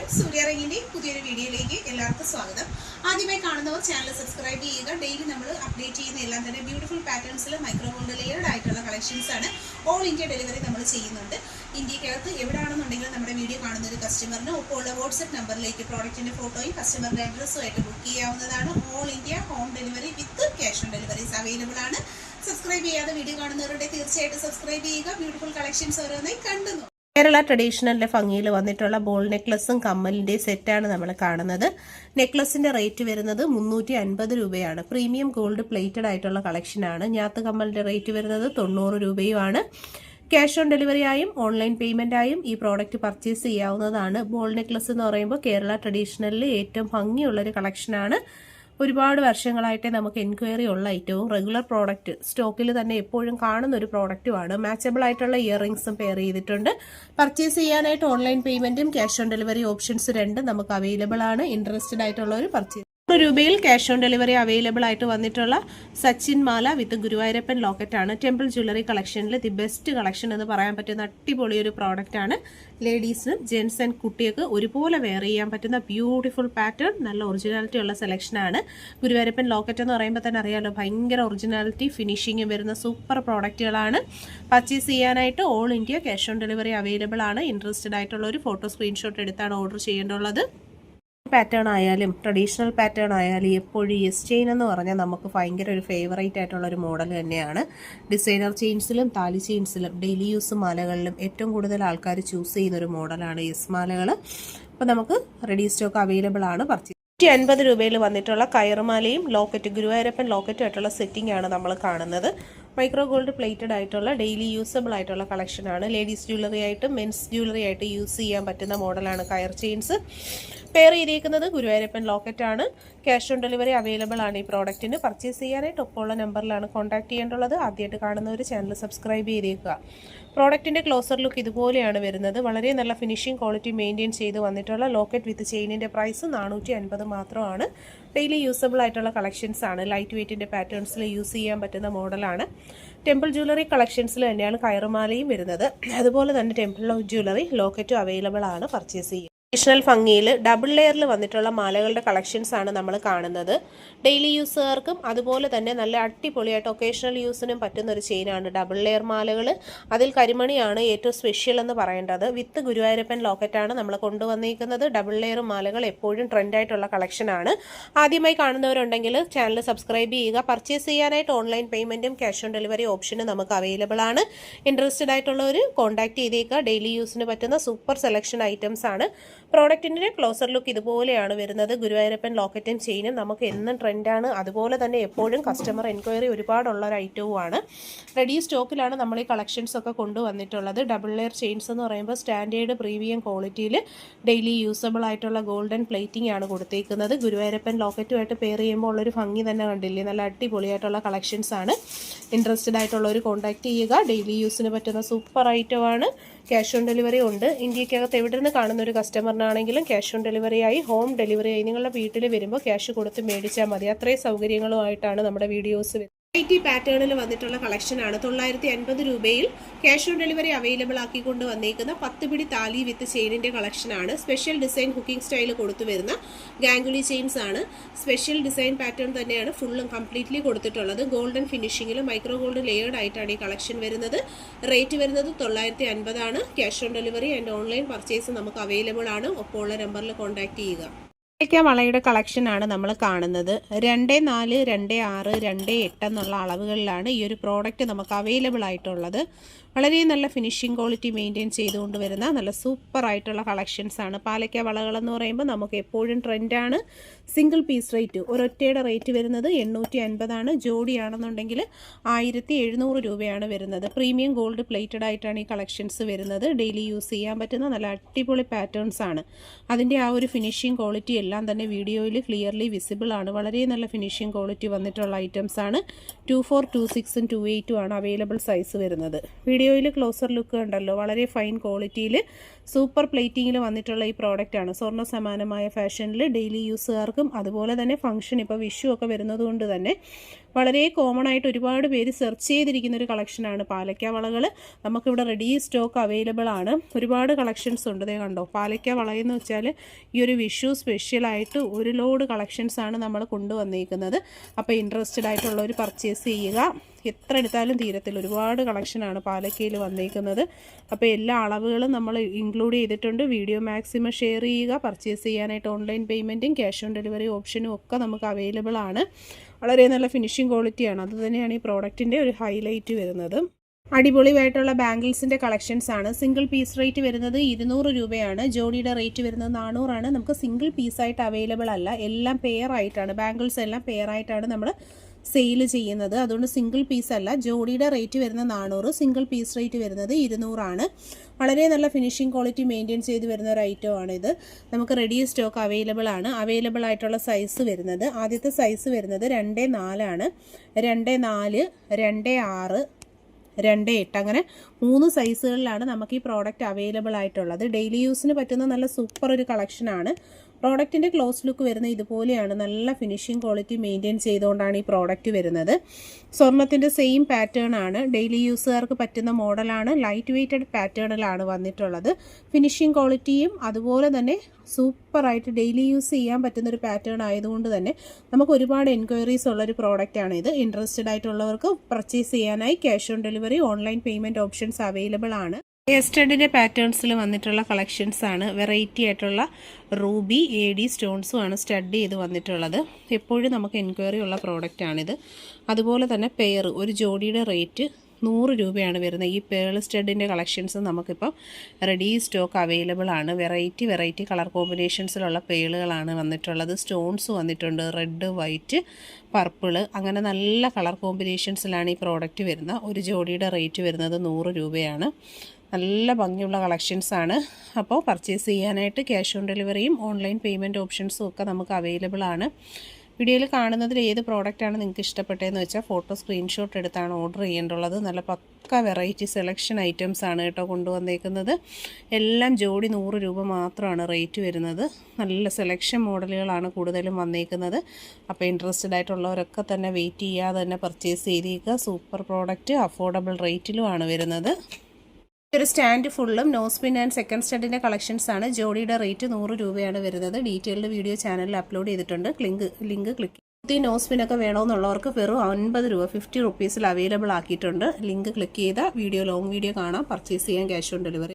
Friends, സൂര്യാറങ്ങിന്റെ പുതിയൊരു വീഡിയോയിലേക്ക് എല്ലാവർക്കും സ്വാഗതം. ആദ്യമായി കാണുന്നവർ ചാനൽ സബ്സ്ക്രൈബ് ചെയ്യുക. ഡെയിലി നമ്മൾ അപ്ഡേറ്റ് ചെയ്യുന്ന എല്ലാം തന്നെ ബ്യൂട്ടിഫുൾ പാറ്റേൺസിൽ മൈക്രോ ഗോൾഡ് ലെയർഡ് ആയിട്ടുള്ള കളക്ഷൻസ് ആണ്. ഓൾ ഇന്ത്യ ഡെലിവറി നമ്മൾ ചെയ്യുന്നുണ്ട്. ഇന്ത്യക്കകത്ത് എവിടെയാണെന്നുണ്ടെങ്കിലും നമ്മുടെ വീഡിയോ കാണുന്ന ഒരു കസ്റ്റമറിന് ഒപ്പമുള്ള വാട്സ്ആപ്പ് നമ്പറിലേക്ക് പ്രോഡക്റ്റിന്റെ ഫോട്ടോയും കസ്റ്റമറുടെ അഡ്രസ്സും ആയിട്ട് ബുക്ക് ചെയ്യാവുന്നതാണ്. All India home delivery with cash on deliveries available ആണ്. സബ്സ്ക്രൈബ് ചെയ്യാതെ വീഡിയോ കാണുന്നവരുടെ തീർച്ചയായിട്ടും സബ്സ്ക്രൈബ് ചെയ്യുക. ബ്യൂട്ടിഫുൾ കളക്ഷൻസ് ഓരോന്നായി കണ്ടു. കേരള ട്രഡീഷണലിന്റെ ഭംഗിയിൽ വന്നിട്ടുള്ള ബോൾ നെക്ലസും കമ്മലിന്റെ സെറ്റാണ് നമ്മൾ കാണുന്നത്. നെക്ലസിന്റെ റേറ്റ് വരുന്നത് 350 രൂപയാണ്. പ്രീമിയം ഗോൾഡ് പ്ലേറ്റഡ് ആയിട്ടുള്ള കളക്ഷനാണ്. ഞാത്ത് കമ്മലിന്റെ റേറ്റ് വരുന്നത് 90 രൂപയുമാണ്. ക്യാഷ് ഓൺ ഡെലിവറി ആയും ഓൺലൈൻ പേയ്മെന്റ് ആയും ഈ പ്രോഡക്റ്റ് പർച്ചേസ് ചെയ്യാവുന്നതാണ്. ബോൾ നെക്ലസ് എന്ന് പറയുമ്പോൾ കേരള ട്രഡീഷണലിൽ ഏറ്റവും ഭംഗിയുള്ളൊരു കളക്ഷനാണ്. ഒരുപാട് വർഷങ്ങളായിട്ട് നമുക്ക് എൻക്വയറി ഉള്ള ഐറ്റവും റെഗുലർ പ്രോഡക്റ്റ് സ്റ്റോക്കിൽ തന്നെ എപ്പോഴും കാണുന്ന ഒരു പ്രോഡക്റ്റുമാണ്. മാച്ചബിൾ ആയിട്ടുള്ള ഇയറിംഗ്സും പെയർ ചെയ്തിട്ടുണ്ട്. പർച്ചേസ് ചെയ്യാനായിട്ട് ഓൺലൈൻ പേയ്മെന്റും ക്യാഷ് ഓൺ ഡെലിവറി ഓപ്ഷൻസ് രണ്ടും നമുക്ക് അവൈലബിൾ ആണ്. ഇൻട്രസ്റ്റഡ് ആയിട്ടുള്ളവർ പർച്ചേസ് 100 രൂപയിൽ ക്യാഷ് ഓൺ ഡെലിവറി അവൈലബിൾ ആയിട്ട് വന്നിട്ടുള്ള സച്ചിൻ മാല വിത്ത് ഗുരുവായൂരപ്പൻ ലോക്കറ്റ് ആണ്. ടെമ്പിൾ ജ്വല്ലറി കളക്ഷനിൽ ദി ബെസ്റ്റ് കളക്ഷൻ എന്ന് പറയാൻ പറ്റുന്ന അടിപൊളി ഒരു പ്രോഡക്റ്റ് ആണ്. ലേഡീസിനും ജെന്റ്സ് ആൻഡ് കുട്ടികൾക്ക് ഒരുപോലെ വെയർ ചെയ്യാൻ പറ്റുന്ന ബ്യൂട്ടിഫുൾ പാറ്റേൺ, നല്ല ഒറിജിനാലിറ്റി ഉള്ള സെലക്ഷൻ ആണ്. ഗുരുവായൂരപ്പൻ ലോക്കറ്റ് എന്ന് പറയുമ്പോൾ തന്നെ അറിയാലോ, ഭയങ്കര ഒറിജിനാലിറ്റി ഫിനിഷിംഗ് വരുന്ന സൂപ്പർ പ്രോഡക്റ്റുകളാണ്. പർച്ചേസ് ചെയ്യാനായിട്ട് all India cash on delivery available ആണ്. ഇൻട്രസ്റ്റഡ് ആയിട്ടുള്ള ഒരു ഫോട്ടോ സ്ക്രീൻഷോട്ട് എടുത്താണ് ഓർഡർ ചെയ്യേണ്ടുള്ളത്. പാറ്റേൺ ആയാലും ട്രഡീഷണൽ പാറ്റേൺ ആയാലും എപ്പോഴും യെസ് ചെയിൻ എന്ന് പറഞ്ഞാൽ നമുക്ക് ഭയങ്കര ഒരു ഫേവറേറ്റ് ആയിട്ടുള്ള ഒരു മോഡൽ തന്നെയാണ്. ഡിസൈനർ ചെയിൻസിലും താലി ചെയിൻസിലും ഡെയിലി യൂസ് മാലകളിലും ഏറ്റവും കൂടുതൽ ആൾക്കാർ ചൂസ് ചെയ്യുന്ന ഒരു മോഡലാണ് യെസ് മാലകൾ. അപ്പോൾ നമുക്ക് റെഡി സ്റ്റോക്ക് അവൈലബിൾ ആണ്. പർച്ചേസ് 150 രൂപയിൽ വന്നിട്ടുള്ള കയറുമാലയും ലോക്കറ്റ് ഗുരുവായൂരപ്പൻ ലോക്കറ്റും ആയിട്ടുള്ള സെറ്റിംഗ് ആണ് നമ്മൾ കാണുന്നത്. മൈക്രോ ഗോൾഡ് പ്ലേറ്റഡ് ആയിട്ടുള്ള ഡെയിലി യൂസബിൾ ആയിട്ടുള്ള കളക്ഷനാണ്. ലേഡീസ് ജ്വല്ലറി ആയിട്ടും മെൻസ് ജ്വല്ലറി ആയിട്ട് യൂസ് ചെയ്യാൻ പറ്റുന്ന മോഡലാണ് കയർ ചെയിൻസ്. പെയർ ചെയ്തിരിക്കുന്നത് ഗുരുവായൂരപ്പൻ ലോക്കറ്റ് ആണ്. ക്യാഷ് ഓൺ ഡെലിവറി അവൈലബിൾ ആണ് ഈ പ്രോഡക്റ്റിന്. പർച്ചേസ് ചെയ്യാനായിട്ട് ഒപ്പമുള്ള നമ്പറിലാണ് കോൺടാക്ട് ചെയ്യേണ്ടുള്ളത്. ആദ്യമായിട്ട് കാണുന്നവർ ചാനൽ സബ്സ്ക്രൈബ് ചെയ്തേക്കുക. പ്രോഡക്റ്റിന്റെ ക്ലോസർ ലുക്ക് ഇതുപോലെയാണ് വരുന്നത്. വളരെ നല്ല ഫിനിഷിംഗ് ക്വാളിറ്റി മെയിൻറ്റെയിൻ ചെയ്ത് വന്നിട്ടുള്ള ലോക്കറ്റ് വിത്ത് ചെയിനിന്റെ പ്രൈസ് 450 മാത്രമാണ്. ഡെയിലി യൂസബിൾ ആയിട്ടുള്ള കളക്ഷൻസ് ആണ്. ലൈറ്റ് വെയ്റ്റിന്റെ പാറ്റേൺസിൽ യൂസ് ചെയ്യാൻ പറ്റുന്ന മോഡലാണ്. ടെമ്പിൾ ജ്വല്ലറി കളക്ഷൻസിൽ തന്നെയാണ് കയറുമാലയും വരുന്നത്. അതുപോലെ തന്നെ ടെമ്പിൾ ജ്വല്ലറി ലോക്കറ്റും അവൈലബിൾ ആണ്. പർച്ചേസ് ചെയ്യുക. ട്രഡീഷണൽ ഭംഗിയിൽ ഡബിൾ ലെയറിൽ വന്നിട്ടുള്ള മാലകളുടെ കളക്ഷൻസ് ആണ് നമ്മൾ കാണുന്നത്. ഡെയിലി യൂസുകാർക്കും അതുപോലെ തന്നെ നല്ല അടിപൊളിയായിട്ട് ഒക്കേഷണൽ യൂസിനും പറ്റുന്ന ഒരു ചെയിനാണ് ഡബിൾ ലെയർ മാലകൾ. അതിൽ കരിമണിയാണ് ഏറ്റവും സ്പെഷ്യൽ എന്ന് പറയേണ്ടത്. വിത്ത് ഗുരുവായൂരപ്പൻ ലോക്കറ്റാണ് നമ്മൾ കൊണ്ടുവന്നിരിക്കുന്നത്. ഡബിൾ ലെയർ മാലകൾ എപ്പോഴും ട്രെൻഡായിട്ടുള്ള കളക്ഷനാണ്. ആദ്യമായി കാണുന്നവരുണ്ടെങ്കിൽ ചാനൽ സബ്സ്ക്രൈബ് ചെയ്യുക. പർച്ചേസ് ചെയ്യാനായിട്ട് ഓൺലൈൻ പേയ്മെൻറ്റും ക്യാഷ് ഓൺ ഡെലിവറി ഓപ്ഷനും നമുക്ക് അവൈലബിൾ ആണ്. ഇൻട്രസ്റ്റഡ് ആയിട്ടുള്ളവർ കോൺടാക്ട് ചെയ്തേക്കുക. ഡെയിലി യൂസിന് പറ്റുന്ന സൂപ്പർ സെലക്ഷൻ ഐറ്റംസ് ആണ്. പ്രോഡക്റ്റിൻ്റെ ക്ലോസർ ലുക്ക് ഇതുപോലെയാണ് വരുന്നത്. ഗുരുവായൂരപ്പൻ ലോക്കറ്റും ചെയിനും നമുക്ക് എന്നും ട്രെൻഡാണ്. അതുപോലെ തന്നെ എപ്പോഴും കസ്റ്റമർ എൻക്വയറി ഒരുപാടുള്ള ഒരു ഐറ്റവുമാണ്. റെഡി സ്റ്റോക്കിലാണ് നമ്മൾ ഈ കളക്ഷൻസ് ഒക്കെ കൊണ്ടുവന്നിട്ടുള്ളത്. ഡബിൾ ലെയർ ചെയിൻസ് എന്ന് പറയുമ്പോൾ സ്റ്റാൻഡേർഡ് പ്രീമിയം ക്വാളിറ്റിയിൽ ഡെയിലി യൂസബിൾ ആയിട്ടുള്ള ഗോൾഡൻ പ്ലേറ്റിംഗ് ആണ് കൊടുത്തേക്കുന്നത്. ഗുരുവായൂരപ്പൻ ലോക്കറ്റുമായിട്ട് പെയർ ചെയ്യുമ്പോൾ ഉള്ളൊരു ഭംഗി തന്നെ കണ്ടില്ലേ, നല്ല അടിപൊളിയായിട്ടുള്ള കളക്ഷൻസ് ആണ്. ഇൻട്രസ്റ്റഡ് ആയിട്ടുള്ളവർ കോൺടാക്ട് ചെയ്യുക. ഡെയിലി യൂസിന് പറ്റുന്ന സൂപ്പർ ഐറ്റമാണ്. ക്യാഷ് ഓൺ ഡെലിവറി ഉണ്ട്. ഇന്ത്യക്കകത്ത് എവിടെ നിന്ന് കാണുന്ന ഒരു കസ്റ്റമറിനാണെങ്കിലും ക്യാഷ് ഓൺ ഡെലിവറി ആയി ഹോം ഡെലിവറി ആയി നിങ്ങളുടെ വീട്ടിൽ വരുമ്പോൾ ക്യാഷ് കൊടുത്ത് മേടിച്ചാൽ മതി. അത്രയും സൗകര്യങ്ങളുമായിട്ടാണ് നമ്മുടെ വീഡിയോസ് വരുന്നത്. വെറൈറ്റി പാറ്റേണിൽ വന്നിട്ടുള്ള കളക്ഷനാണ്. 950 രൂപയിൽ ക്യാഷ് ഓൺ ഡെലിവറി അവൈലബിൾ ആക്കിക്കൊണ്ട് വന്നേക്കുന്ന 10 പിടി താലി വിത്ത് ചെയിനിന്റെ കളക്ഷനാണ്. സ്പെഷ്യൽ ഡിസൈൻ ഹുക്കിംഗ് സ്റ്റൈൽ കൊടുത്തു വരുന്ന ഗാംഗുലി ചെയിൻസ് ആണ്. സ്പെഷ്യൽ ഡിസൈൻ പാറ്റേൺ തന്നെയാണ് ഫുള്ളും കംപ്ലീറ്റ്ലി കൊടുത്തിട്ടുള്ളത്. ഗോൾഡൻ ഫിനിഷിംഗിൽ മൈക്രോ ഗോൾഡ് ലെയേർഡ് ആയിട്ടാണ് ഈ കളക്ഷൻ വരുന്നത്. റേറ്റ് വരുന്നത് 950 ആണ്. Cash on delivery and online purchase നമുക്ക് അവൈലബിൾ ആണ്. ഒപ്പമുള്ള നമ്പറിൽ കോൺടാക്ട് ചെയ്യുക. വളയുടെ കളക്ഷനാണ് നമ്മൾ കാണുന്നത്. 2, 4, 2, 6, 2, 8 എന്നുള്ള അളവുകളിലാണ് ഈ ഒരു പ്രോഡക്റ്റ് നമുക്ക് അവൈലബിൾ ആയിട്ടുള്ളത്. വളരെ നല്ല ഫിനിഷിംഗ് ക്വാളിറ്റി മെയിൻറ്റെയിൻ ചെയ്തുകൊണ്ട് വരുന്ന നല്ല സൂപ്പർ ആയിട്ടുള്ള കളക്ഷൻസ് ആണ്. പാലക്ക വളകളെന്ന് പറയുമ്പോൾ നമുക്ക് എപ്പോഴും ട്രെൻഡാണ്. സിംഗിൾ പീസ് റേറ്റ് ഒരൊറ്റയുടെ റേറ്റ് വരുന്നത് 850 ആണ്. ജോഡിയാണെന്നുണ്ടെങ്കിൽ 1700 രൂപയാണ് വരുന്നത്. പ്രീമിയം ഗോൾഡ് പ്ലേറ്റഡ് ആയിട്ടാണ് ഈ കളക്ഷൻസ് വരുന്നത്. ഡെയിലി യൂസ് ചെയ്യാൻ പറ്റുന്ന നല്ല അടിപൊളി പാറ്റേൺസ് ആണ്. അതിൻ്റെ ആ ഒരു ഫിനിഷിംഗ് ക്വാളിറ്റി എല്ലാം തന്നെ വീഡിയോയിൽ ക്ലിയർലി വിസിബിൾ ആണ്. വളരെ നല്ല ഫിനിഷിംഗ് ക്വാളിറ്റി വന്നിട്ടുള്ള ഐറ്റംസ് ആണ്. 24, 26, 28 ആണ് അവൈലബിൾ സൈസ് വരുന്നത്. വീഡിയോയിൽ ക്ലോസർ ലുക്ക് ഉണ്ടല്ലോ, വളരെ ഫൈൻ ക്വാളിറ്റിയിൽ സൂപ്പർ പ്ലേറ്റിങ്ങിൽ വന്നിട്ടുള്ള ഈ പ്രോഡക്റ്റാണ്. സ്വർണ്ണ സമാനമായ ഫാഷനിൽ ഡെയിലി യൂസുകാർക്കും അതുപോലെ തന്നെ ഫംഗ്ഷൻ ഇപ്പോൾ വിഷു ഒക്കെ വരുന്നത് കൊണ്ട് തന്നെ വളരെ കോമൺ ആയിട്ട് ഒരുപാട് പേര് സെർച്ച് ചെയ്തിരിക്കുന്ന ഒരു കളക്ഷനാണ് പാലക്ക വളകൾ. നമുക്കിവിടെ റെഡി സ്റ്റോക്ക് അവൈലബിൾ ആണ്. ഒരുപാട് കളക്ഷൻസ് ഉണ്ട്. ദേ കണ്ടോ, പാലക്ക വളയെന്ന് വെച്ചാൽ ഈ ഒരു വിഷു സ്പെഷ്യലായിട്ട് ഒരു ലോഡ് കളക്ഷൻസാണ് നമ്മൾ കൊണ്ടുവന്നിരിക്കുന്നത്. അപ്പോൾ ഇൻട്രസ്റ്റഡ് ആയിട്ടുള്ളവർ പർച്ചേസ് ചെയ്യുക. എത്ര എടുത്താലും തീരത്തില്ല, ഒരുപാട് കളക്ഷനാണ് പാലക്കയിൽ വന്നിരിക്കുന്നത്. അപ്പോൾ എല്ലാ അളവുകളും നമ്മൾ ഇൻക്ലൂഡ് ചെയ്തിട്ടുണ്ട്. വീഡിയോ മാക്സിമം ഷെയർ ചെയ്യുക. പർച്ചേസ് ചെയ്യാനായിട്ട് ഓൺലൈൻ പേയ്മെൻറ്റും ക്യാഷ് ഓൺ ഡെലിവറി ഓപ്ഷനും ഒക്കെ നമുക്ക് അവൈലബിൾ ആണ്. വളരെ നല്ല ഫിനിഷിംഗ് ക്വാളിറ്റിയാണ്. അതുതന്നെയാണ് ഈ പ്രോഡക്റ്റിൻ്റെ ഒരു ഹൈലൈറ്റ് വരുന്നത്. അടിപൊളിയായിട്ടുള്ള ബാംഗിൾസിൻ്റെ കളക്ഷൻസ് ആണ്. സിംഗിൾ പീസ് റേറ്റ് വരുന്നത് 200 രൂപയാണ്. ജോഡിയുടെ റേറ്റ് വരുന്നത് 400 ആണ്. നമുക്ക് സിംഗിൾ പീസായിട്ട് അവൈലബിൾ അല്ല, എല്ലാം പെയർ ആയിട്ടാണ്. ബാംഗിൾസ് എല്ലാം പെയർ ആയിട്ടാണ് നമ്മൾ സെയിൽ ചെയ്യുന്നത്. അതുകൊണ്ട് സിംഗിൾ പീസ് അല്ല. ജോഡിയുടെ റേറ്റ് വരുന്നത് 400, സിംഗിൾ പീസ് റേറ്റ് വരുന്നത് 200 ആണ്. വളരെ നല്ല ഫിനിഷിംഗ് ക്വാളിറ്റി മെയിൻറ്റെയിൻ ചെയ്ത് വരുന്ന ഒരു ഐറ്റമാണിത്. നമുക്ക് റെഡി സ്റ്റോക്ക് അവൈലബിൾ ആണ്. അവൈലബിൾ ആയിട്ടുള്ള സൈസ് വരുന്നത്, ആദ്യത്തെ സൈസ് വരുന്നത് 2-4 ആണ്. 2-4, 2-6, 2-8 അങ്ങനെ 3 സൈസുകളിലാണ് നമുക്ക് ഈ പ്രോഡക്റ്റ് അവൈലബിൾ ആയിട്ടുള്ളത്. ഡെയിലി യൂസിന് പറ്റുന്ന നല്ല സൂപ്പർ ഒരു കളക്ഷനാണ്. പ്രോഡക്റ്റിൻ്റെ ക്ലോസ് ലുക്ക് വരുന്നത് ഇതുപോലെയാണ്. നല്ല ഫിനിഷിംഗ് ക്വാളിറ്റി മെയിൻറ്റെയിൻ ചെയ്തുകൊണ്ടാണ് ഈ പ്രോഡക്റ്റ് വരുന്നത്. സ്വർണത്തിൻ്റെ സെയിം പാറ്റേൺ ആണ്. ഡെയിലി യൂസുകാർക്ക് പറ്റുന്ന മോഡലാണ്. ലൈറ്റ് വെയ്റ്റഡ് പാറ്റേണിലാണ് വന്നിട്ടുള്ളത്. ഫിനിഷിംഗ് ക്വാളിറ്റിയും അതുപോലെ തന്നെ സൂപ്പറായിട്ട് ഡെയിലി യൂസ് ചെയ്യാൻ പറ്റുന്ന ഒരു പാറ്റേൺ ആയതുകൊണ്ട് തന്നെ നമുക്ക് ഒരുപാട് എൻക്വയറീസ് ഉള്ളൊരു പ്രോഡക്റ്റാണ് ഇത്. ഇൻട്രസ്റ്റഡ് ആയിട്ടുള്ളവർക്ക് പർച്ചേസ് ചെയ്യാനായി cash on delivery online payment options available ആണ്. സ്റ്റഡിൻ്റെ പാറ്റേൺസിൽ വന്നിട്ടുള്ള കളക്ഷൻസ് ആണ്. വെറൈറ്റി ആയിട്ടുള്ള റൂബി AD സ്റ്റോൺസും ആണ് സ്റ്റഡ് ചെയ്ത് വന്നിട്ടുള്ളത്. എപ്പോഴും നമുക്ക് എൻക്വയറി ഉള്ള പ്രോഡക്റ്റാണിത്. അതുപോലെ തന്നെ പെയർ ഒരു ജോഡിയുടെ റേറ്റ് 100 രൂപയാണ് വരുന്നത്. ഈ പേൾ സ്റ്റഡിൻ്റെ കളക്ഷൻസ് നമുക്കിപ്പം റെഡി സ്റ്റോക്ക് അവൈലബിൾ ആണ്. വെറൈറ്റി കളർ കോമ്പിനേഷൻസിലുള്ള പേളുകളാണ് വന്നിട്ടുള്ളത്. സ്റ്റോൺസ് വന്നിട്ടുണ്ട്, റെഡ്, വൈറ്റ്, പർപ്പിൾ, അങ്ങനെ നല്ല കളർ കോമ്പിനേഷൻസിലാണ് ഈ പ്രോഡക്റ്റ് വരുന്നത്. ഒരു ജോഡിയുടെ റേറ്റ് വരുന്നത് 100 രൂപയാണ്. നല്ല ഭംഗിയുള്ള കളക്ഷൻസാണ്. അപ്പോൾ പർച്ചേസ് ചെയ്യാനായിട്ട് ക്യാഷ് ഓൺ ഡെലിവറിയും ഓൺലൈൻ പേയ്മെൻറ്റ് ഓപ്ഷൻസും ഒക്കെ നമുക്ക് അവൈലബിൾ ആണ്. വീഡിയോയിൽ കാണുന്നതിൽ ഏത് പ്രോഡക്റ്റാണ് നിങ്ങൾക്ക് ഇഷ്ടപ്പെട്ടതെന്ന് വെച്ചാൽ ഫോട്ടോ സ്ക്രീൻഷോട്ട് എടുത്താണ് ഓർഡർ ചെയ്യേണ്ടുള്ളത്. നല്ല പക്ക വെറൈറ്റി സെലക്ഷൻ ഐറ്റംസ് ആണ് കേട്ടോ കൊണ്ടുവന്നേക്കുന്നത്. എല്ലാം ജോഡി 100 രൂപ മാത്രമാണ് റേറ്റ് വരുന്നത്. നല്ല സെലക്ഷൻ മോഡലുകളാണ് കൂടുതലും വന്നേക്കുന്നത്. അപ്പോൾ ഇൻട്രസ്റ്റഡ് ആയിട്ടുള്ളവരൊക്കെ തന്നെ വെയിറ്റ് ചെയ്യാതെ തന്നെ പർച്ചേസ് ചെയ്തേക്കുക. സൂപ്പർ പ്രോഡക്റ്റ് അഫോർഡബിൾ റേറ്റിലുമാണ് വരുന്നത്. ഒരു സ്റ്റാൻഡ് ഫുള്ളും നോസ്പിൻ ആൻഡ് സെക്കൻഡ് സ്റ്റഡിൻ്റെ കളക്ഷൻസ് ആണ്. ജോഡിയുടെ റേറ്റ് 100 രൂപയാണ് വരുന്നത്. ഡീറ്റെയിൽഡ് വീഡിയോ ചാനലിൽ അപ്ലോഡ് ചെയ്തിട്ടുണ്ട്. ലിങ്ക് ക്ലിക്ക് ചെയ്ത് നോസ്പിനൊക്കെ വേണമെന്നുള്ളവർക്ക് വെറും 50 രൂപ 50 റുപ്പീസിൽ അവൈലബിൾ ആക്കിയിട്ടുണ്ട്. ലിങ്ക് ക്ലിക്ക് ചെയ്താൽ ലോങ് വീഡിയോ കാണാം. പർച്ചേസ് ചെയ്യാൻ ക്യാഷ് ഓൺ ഡെലിവറി.